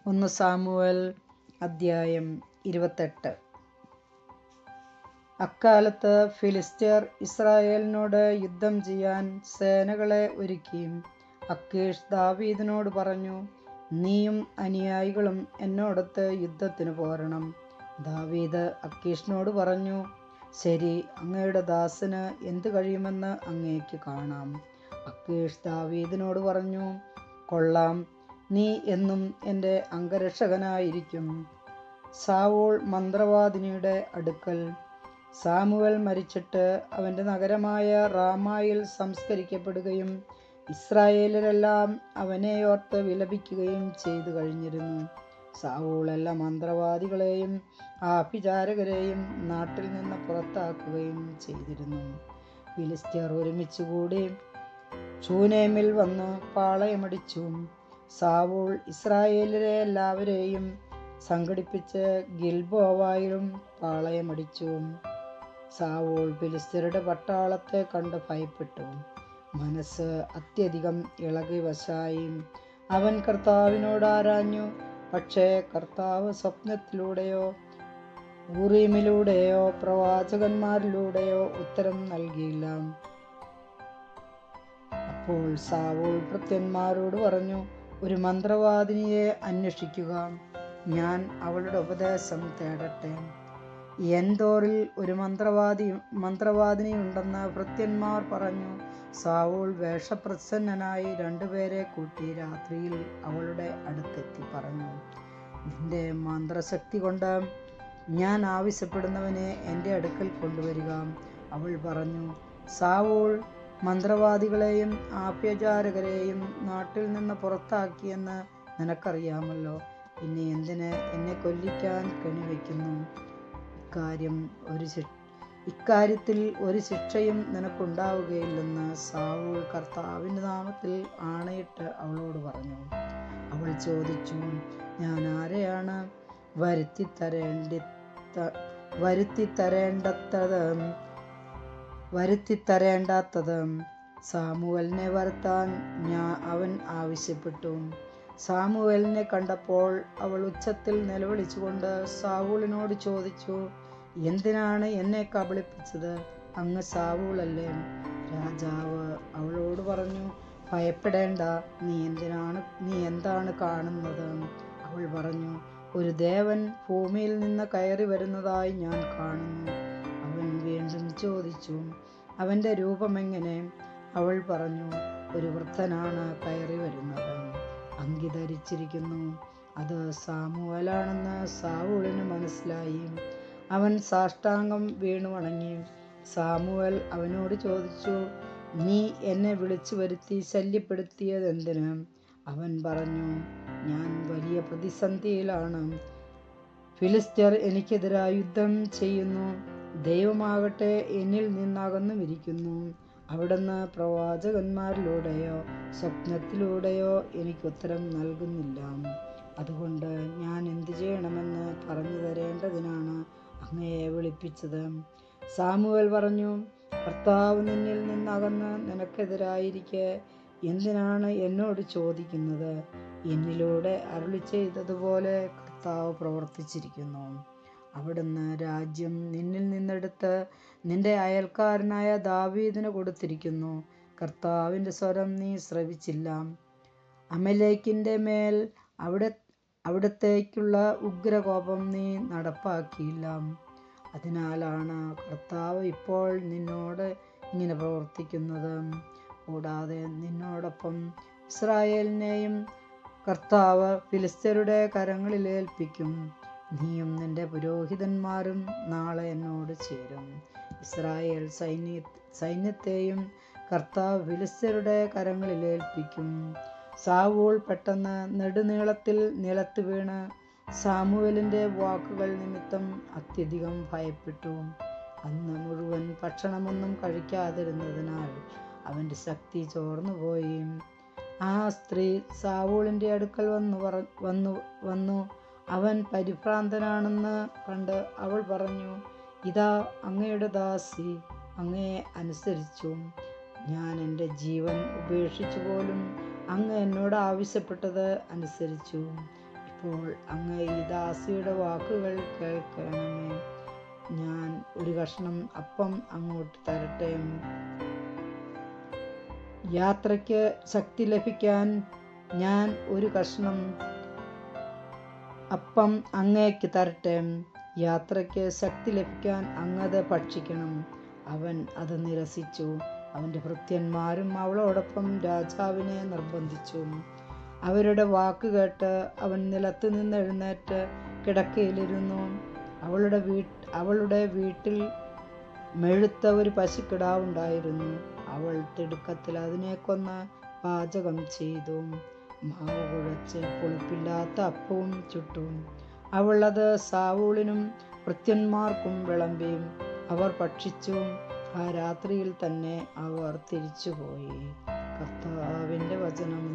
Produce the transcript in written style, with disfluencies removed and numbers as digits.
1 Samuel അദ്ധ്യായം 28. അക്കാലത്ത് ഫിലിസ്ത്യർ ഇസ്രായേലിനോട് യുദ്ധം ചെയ്യാൻ സേനകളെ ഒരുക്കി. അക്കീഷ് ദാവീദിനോട് പറഞ്ഞു, നീയും അനുയായികളും എന്നോടൊത്ത് യുദ്ധത്തിന് പോരണം. ദാവീദ് അക്കീഷിനോട് പറഞ്ഞു, ശരി, അങ്ങയുടെ ദാസന് എന്ത് കഴിയുമെന്ന് അങ്ങേക്ക് കാണാം. അക്കീഷ് ദാവീദിനോട് പറഞ്ഞു, കൊള്ളാം, നീ എന്നും എൻ്റെ അംഗരക്ഷകനായിരിക്കും. സാവൂൾ മന്ത്രവാദിനിയുടെ അടുക്കൽ. സാമുവേൽ മരിച്ചിട്ട് അവൻ്റെ നഗരമായ റാമായിൽ സംസ്കരിക്കപ്പെടുകയും ഇസ്രായേലരെല്ലാം അവനെയോർത്ത് വിലപിക്കുകയും ചെയ്തു കഴിഞ്ഞിരുന്നു. സാവൂൾ എല്ലാ മന്ത്രവാദികളെയും ആഭിചാരകരെയും നാട്ടിൽ നിന്ന് പുറത്താക്കുകയും ചെയ്തിരുന്നു. ഫിലിസ്ത്യർ ഒരുമിച്ചുകൂടി ശൂനേമിൽ വന്ന് പാളയമടിച്ചു. സാവൂൾ ഇസ്രായേലരെ എല്ലാവരെയും സംഘടിപ്പിച്ച് ഗിൽബോവായിലും പാളയമടിച്ചു. സാവൂൾ ഫിലിസ്ത്യരുടെ പട്ടാളത്തെ കണ്ട് ഭയപ്പെട്ടു. മനസ്സ് അത്യധികം ഇളകി വശായി. അവൻ കർത്താവിനോട് ആരാഞ്ഞു. പക്ഷേ കർത്താവ് സ്വപ്നത്തിലൂടെയോ ഊറീമിലൂടെയോ പ്രവാചകന്മാരിലൂടെയോ ഉത്തരം നൽകിയില്ല. അപ്പോൾ സാവൂൾ ഭൃത്യന്മാരോട് പറഞ്ഞു, ഒരു മന്ത്രവാദിനിയെ അന്വേഷിക്കുക, ഞാൻ അവളുടെ ഉപദേശം തേടട്ടെ. എൻദോറിൽ ഒരു മന്ത്രവാദിനി ഉണ്ടെന്ന് ഭൃത്യന്മാർ പറഞ്ഞു. സാവൂൾ വേഷപ്രച്ഛന്നനായി 2 പേരെ കൂട്ടി രാത്രിയിൽ അവളുടെ അടുത്തെത്തി പറഞ്ഞു, നിന്റെ മന്ത്രശക്തി കൊണ്ട് ഞാൻ ആവശ്യപ്പെടുന്നവനെ എൻ്റെ അടുക്കൽ കൊണ്ടുവരിക. അവൾ പറഞ്ഞു, സാവൂൾ മന്ത്രവാദികളെയും ആഭ്യചാരകരെയും നാട്ടിൽ നിന്ന് പുറത്താക്കിയെന്ന് നിനക്കറിയാമല്ലോ. പിന്നെ എന്തിന് എന്നെ കൊല്ലിക്കാൻ കെണിവെക്കുന്നു? ഇക്കാര്യത്തിൽ ഒരു ശിക്ഷയും നിനക്കുണ്ടാവുകയില്ലെന്ന് സാവൂൾ കർത്താവിൻ്റെ നാമത്തിൽ ആണയിട്ട് അവളോട് പറഞ്ഞു. അവൾ ചോദിച്ചു, ഞാൻ ആരെയാണ് വരുത്തിത്തരേണ്ടാത്തത്? സാമുവേലിനെ വരുത്താൻ അവൻ ആവശ്യപ്പെട്ടു. സാമുവേലിനെ കണ്ടപ്പോൾ അവൾ ഉച്ചത്തിൽ നിലവിളിച്ചുകൊണ്ട് സാവൂളിനോട് ചോദിച്ചു, എന്തിനാണ് എന്നെ കബളിപ്പിച്ചത്? അങ്ങ് സാവൂളല്ലേ? രാജാവ് അവളോട് പറഞ്ഞു, ഭയപ്പെടേണ്ട, നീ എന്താണ് കാണുന്നത്? അവൾ പറഞ്ഞു, ഒരു ദേവൻ ഭൂമിയിൽ നിന്ന് കയറി വരുന്നതായി ഞാൻ കാണുന്നു. അവൻ വീണ്ടും ചോദിച്ചു, അവൻ്റെ രൂപമെങ്ങനെ? അവൾ പറഞ്ഞു, ഒരു വൃദ്ധനാണ് കയറി വരുന്നത്, അങ്കി ധരിച്ചിരിക്കുന്നു. അത് സാമുവേലാണെന്ന് സാവൂളിന് മനസ്സിലായി. അവൻ സാഷ്ടാംഗം വീണു വണങ്ങി. സാമുവേൽ അവനോട് ചോദിച്ചു, നീ എന്നെ വിളിച്ചു വരുത്തി ശല്യപ്പെടുത്തിയതെന്തിന്? അവൻ പറഞ്ഞു, ഞാൻ വലിയ പ്രതിസന്ധിയിലാണ്. ഫിലിസ്ത്യർ എനിക്കെതിരായി യുദ്ധം ചെയ്യുന്നു. ദൈവമാകട്ടെ എന്നിൽ നിന്നകന്നുമിരിക്കുന്നു. അവിടുന്ന് പ്രവാചകന്മാരിലൂടെയോ സ്വപ്നത്തിലൂടെയോ എനിക്കുത്തരം നൽകുന്നില്ല. അതുകൊണ്ട് ഞാൻ എന്തു ചെയ്യണമെന്ന് പറഞ്ഞു തരേണ്ടതിനാണ് അങ്ങയെ വിളിപ്പിച്ചത്. സാമുവേൽ പറഞ്ഞു, കർത്താവ് നിന്നിൽ നിന്നകന്ന് നിനക്കെതിരായിരിക്കെ എന്തിനാണ് എന്നോട് ചോദിക്കുന്നത്? എന്നിലൂടെ അരുളി ചെയ്തതുപോലെ കർത്താവ് പ്രവർത്തിച്ചിരിക്കുന്നു. അവിടുന്ന് രാജ്യം നിന്നിൽ നിന്നെടുത്ത് നിന്റെ അയൽക്കാരനായ ദാവീദിന് കൊടുത്തിരിക്കുന്നു. കർത്താവിൻ്റെ സ്വരം നീ ശ്രവിച്ചില്ല. അമലേക്കിൻ്റെ മേൽ അവിടത്തേക്കുള്ള ഉഗ്രകോപം നീ നടപ്പാക്കിയില്ല. അതിനാലാണ് കർത്താവ് ഇപ്പോൾ നിന്നോട് ഇങ്ങനെ പ്രവർത്തിക്കുന്നത്. കൂടാതെ നിന്നോടൊപ്പം ഇസ്രായേലിനെയും കർത്താവ് ഫിലിസ്ത്യരുടെ കരങ്ങളിൽ ഏൽപ്പിക്കും. നീയും നിന്റെ പുരോഹിതന്മാരും നാളെ എന്നോട് ചേരും. ഇസ്രായേൽ സൈന്യത്തെയും കർത്താവ് ഫിലിസ്ത്യരുടെ കരങ്ങളിൽ ഏൽപ്പിക്കും. സാവൂൾ പെട്ടെന്ന് നെടുനീളത്തിൽ നിലത്ത് വീണ് സാമുവേലിൻ്റെ വാക്കുകൾ നിമിത്തം അത്യധികം ഭയപ്പെട്ടു. അന്ന് മുഴുവൻ ഭക്ഷണമൊന്നും കഴിക്കാതിരുന്നതിനാൽ അവൻ്റെ ശക്തി ചോർന്നുപോയി. ആ സ്ത്രീ സാവൂളിൻ്റെ അടുക്കൽ വന്നു അവൻ പരിഭ്രാന്തനാണെന്ന് കണ്ട് അവൾ പറഞ്ഞു, ഇതാ അങ്ങയുടെ ദാസി അങ്ങയെ അനുസരിച്ചു. ഞാൻ എൻ്റെ ജീവൻ ഉപേക്ഷിച്ചു പോലും അങ്ങ് എന്നോട് ആവശ്യപ്പെട്ടത് അനുസരിച്ചു. ഇപ്പോൾ അങ്ങ് ഈ ദാസിയുടെ വാക്കുകൾ കേൾക്കണമേ. ഞാൻ ഒരു കഷ്ണം അപ്പം അങ്ങോട്ട് തരട്ടെ. യാത്രയ്ക്ക് ശക്തി ലഭിക്കാൻ ഞാൻ ഒരു കഷ്ണം അപ്പം അങ്ങേക്ക് തരട്ടെ. യാത്രയ്ക്ക് ശക്തി ലഭിക്കാൻ അങ്ങത് ഭക്ഷിക്കണം. അവൻ അത് നിരസിച്ചു. അവൻ്റെ ഭൃത്യന്മാരും അവളോടൊപ്പം രാജാവിനെ നിർബന്ധിച്ചു. അവരുടെ വാക്ക് കേട്ട് അവൻ നിലത്ത് നിന്ന് എഴുന്നേറ്റ് കിടക്കയിലിരുന്നു. അവളുടെ വീട്ടിൽ മെഴുത്ത ഒരു പശുക്കിടാവുണ്ടായിരുന്നു. അവൾ തിടുക്കത്തിൽ അതിനെ കൊന്ന് പാചകം ചെയ്തു. മാവ് കുഴച്ച് പുളിപ്പില്ലാത്ത അപ്പവും ചുട്ടു. അവൾ അത് സാവൂളിനും ഭൃത്യന്മാർക്കും വിളമ്പി. അവർ ഭക്ഷിച്ചു. ആ രാത്രിയിൽ തന്നെ അവർ തിരിച്ചുപോയി. കർത്താവിൻ്റെ വചനം.